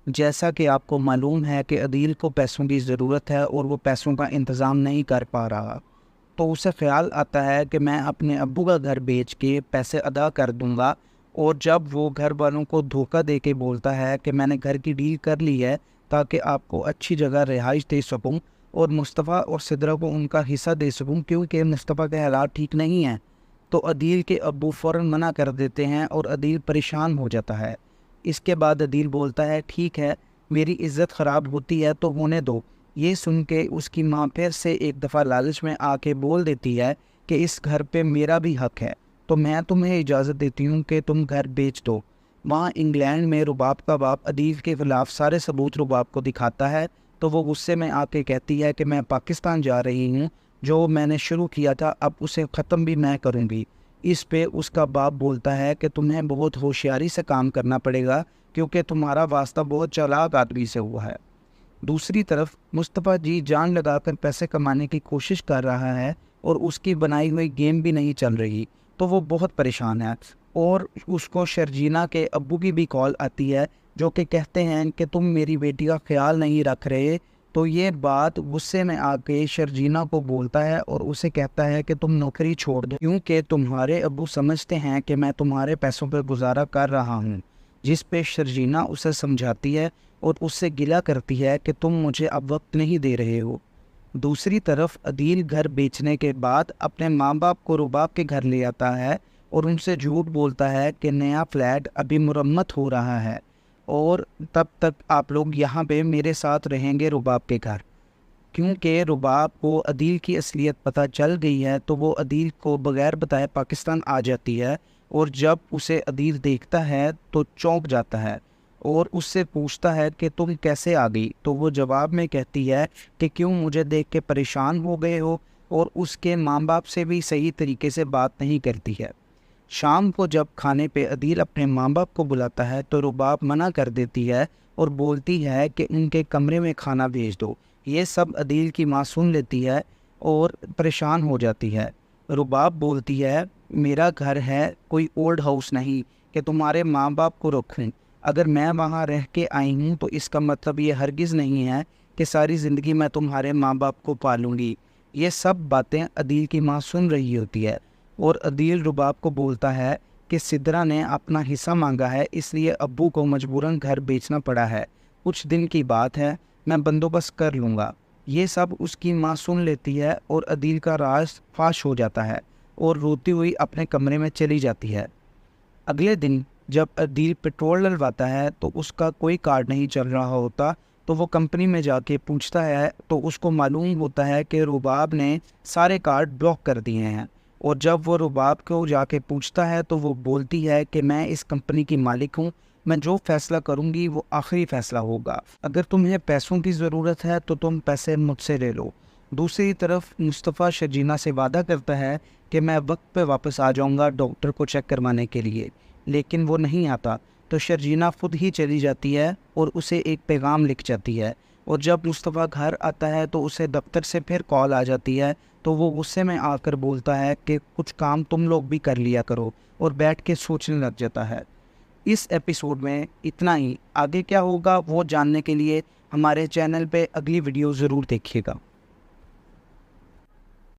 जैसा कि आपको मालूम है कि अदील को पैसों की ज़रूरत है और वो पैसों का इंतज़ाम नहीं कर पा रहा, तो उसे ख़्याल आता है कि मैं अपने अब्बू का घर बेच के पैसे अदा कर दूंगा। और जब वो घर वालों को धोखा दे के बोलता है कि मैंने घर की डील कर ली है ताकि आपको अच्छी जगह रिहाइश दे सकूं और मुस्तफ़ा और सिद्रा को उनका हिस्सा दे सकूं, क्योंकि मुस्तफ़ा के हालात ठीक नहीं हैं, तो अदील के अब्बू फ़ौरन मना कर देते हैं और अदील परेशान हो जाता है। इसके बाद अदील बोलता है, ठीक है, मेरी इज़्ज़त ख़राब होती है तो होने दो। ये सुन के उसकी माँ फिर से एक दफ़ा लालच में आके बोल देती है कि इस घर पे मेरा भी हक़ है, तो मैं तुम्हें इजाज़त देती हूँ कि तुम घर बेच दो। वहाँ इंग्लैंड में रुबाब का बाप अदील के ख़िलाफ़ सारे सबूत रुबाब को दिखाता है, तो वो गुस्से में आके कहती है कि मैं पाकिस्तान जा रही हूँ, जो मैंने शुरू किया था अब उसे ख़त्म भी मैं करूँगी। इस पे उसका बाप बोलता है कि तुम्हें बहुत होशियारी से काम करना पड़ेगा, क्योंकि तुम्हारा वास्ता बहुत चालाक आदमी से हुआ है। दूसरी तरफ मुस्तफ़ा जी जान लगाकर पैसे कमाने की कोशिश कर रहा है और उसकी बनाई हुई गेम भी नहीं चल रही, तो वो बहुत परेशान है। और उसको शर्जीना के अब्बू की भी कॉल आती है, जो कि कहते हैं कि तुम मेरी बेटी का ख्याल नहीं रख रहे। तो ये बात गुस्से में आके शर्जीना को बोलता है और उसे कहता है कि तुम नौकरी छोड़ दो, क्योंकि तुम्हारे अब्बू समझते हैं कि मैं तुम्हारे पैसों पर गुजारा कर रहा हूँ। जिस पे शर्जीना उसे समझाती है और उससे गिला करती है कि तुम मुझे अब वक्त नहीं दे रहे हो। दूसरी तरफ अदील घर बेचने के बाद अपने माँ बाप को रुबाब के घर ले आता है और उनसे झूठ बोलता है कि नया फ्लैट अभी मुरम्मत हो रहा है और तब तक आप लोग यहाँ पे मेरे साथ रहेंगे रुबाब के घर। क्योंकि रुबाब को अदील की असलियत पता चल गई है, तो वो अदील को बगैर बताए पाकिस्तान आ जाती है और जब उसे अदील देखता है तो चौंक जाता है और उससे पूछता है कि तुम कैसे आ गई, तो वो जवाब में कहती है कि क्यों मुझे देख के परेशान हो गए हो, और उसके माँ बाप से भी सही तरीके से बात नहीं करती है। शाम को जब खाने पे अदील अपने माँ बाप को बुलाता है तो रुबाब मना कर देती है और बोलती है कि उनके कमरे में खाना भेज दो। ये सब अदील की माँ सुन लेती है और परेशान हो जाती है। रुबाब बोलती है, मेरा घर है कोई ओल्ड हाउस नहीं कि तुम्हारे माँ बाप को रखें। अगर मैं वहाँ रह के आई हूँ तो इसका मतलब ये हरगिज़ नहीं है कि सारी ज़िंदगी मैं तुम्हारे माँ बाप को पालूँगी। ये सब बातें अदील की माँ सुन रही होती है और अदील रुबाब को बोलता है कि सिद्रा ने अपना हिस्सा मांगा है, इसलिए अब्बू को मजबूरन घर बेचना पड़ा है। कुछ दिन की बात है, मैं बंदोबस्त कर लूँगा। ये सब उसकी माँ सुन लेती है और अदील का राज फाश हो जाता है और रोती हुई अपने कमरे में चली जाती है। अगले दिन जब अदील पेट्रोल डलवाता है तो उसका कोई कार्ड नहीं चल रहा होता, तो वो कंपनी में जाके पूछता है तो उसको मालूम होता है कि रुबाब ने सारे कार्ड ब्लॉक कर दिए हैं। और जब वो रुबाब को जाके पूछता है तो वो बोलती है कि मैं इस कंपनी की मालिक हूँ, मैं जो फ़ैसला करूँगी वो आखिरी फ़ैसला होगा। अगर तुम्हें पैसों की ज़रूरत है तो तुम पैसे मुझसे ले लो। दूसरी तरफ मुस्तफ़ा शर्जीना से वादा करता है कि मैं वक्त पे वापस आ जाऊँगा डॉक्टर को चेक करवाने के लिए, लेकिन वो नहीं आता। तो शर्जीना खुद ही चली जाती है और उसे एक पैगाम लिख जाती है। और जब मुस्तफ़ा घर आता है तो उसे दफ्तर से फिर कॉल आ जाती है, तो वो गुस्से में आकर बोलता है कि कुछ काम तुम लोग भी कर लिया करो, और बैठ के सोचने लग जाता है। इस एपिसोड में इतना ही। आगे क्या होगा वो जानने के लिए हमारे चैनल पे अगली वीडियो ज़रूर देखिएगा।